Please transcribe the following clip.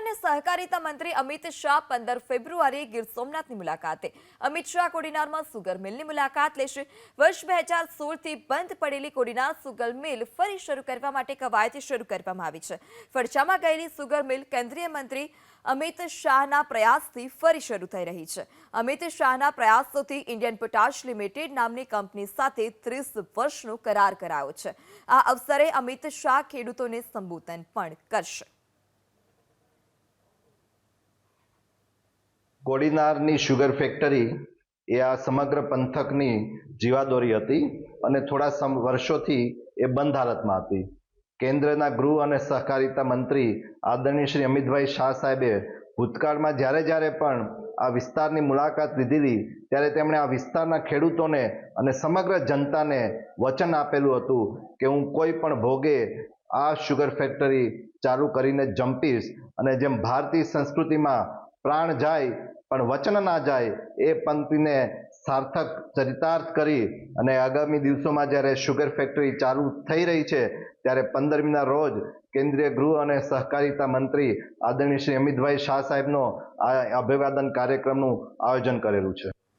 અને સહકારિતા મંત્રી અમિત શાહ 15 ફેબ્રુઆરીએ ગીર સોમનાથની મુલાકાતે। અમિત શાહ કોડીનારમાં સુગર મિલની મુલાકાત લેશે। વર્ષ 2016થી બંધ પડેલી કોડીનાર સુગર મિલ ફરી શરૂ કરવા માટે કવાયત શરૂ કરવામાં આવી છે। ફરજામાં ગયેલી સુગર મિલ કેન્દ્રીય મંત્રી અમિત શાહના પ્રયાસથી ફરી શરૂ થઈ રહી છે। અમિત શાહના પ્રયાસોથી ઇન્ડિયન પોટાશ લિમિટેડ નામની કંપની સાથે 30 વર્ષનો કરાર કરાયો છે। આ અવસરે અમિત શાહ ખેડૂતોને સંબોધન પણ કરશે। કોડીનારની શુગર ફેક્ટરી એ આ સમગ્ર પંથકની જીવાદોરી હતી અને થોડા વર્ષોથી એ બંધ હાલતમાં હતી। કેન્દ્રના ગૃહ અને સહકારિતા મંત્રી આદરણીય શ્રી અમિતભાઈ શાહ સાહેબે ભૂતકાળમાં જ્યારે પણ આ વિસ્તારની મુલાકાત લીધેલી ત્યારે તેમણે આ વિસ્તારના ખેડૂતોને અને સમગ્ર જનતાને વચન આપેલું હતું કે હું કોઈ પણ ભોગે આ શુગર ફેક્ટરી ચાલુ કરીને જંપીશ અને જેમ ભારતીય સંસ્કૃતિમાં પ્રાણ જાય પણ વચન ના જાય એ પંક્તિને સાર્થક ચરિતાર્થ કરી અને આગામી દિવસોમાં જ્યારે શુગર ફેક્ટરી ચાલુ થઈ રહી છે ત્યારે 15મીના રોજ કેન્દ્રીય ગૃહ અને સહકારિતા મંત્રી આદરણીય શ્રી અમિતભાઈ શાહ સાહેબનો આ અભિવાદન કાર્યક્રમનું આયોજન કરેલું છે।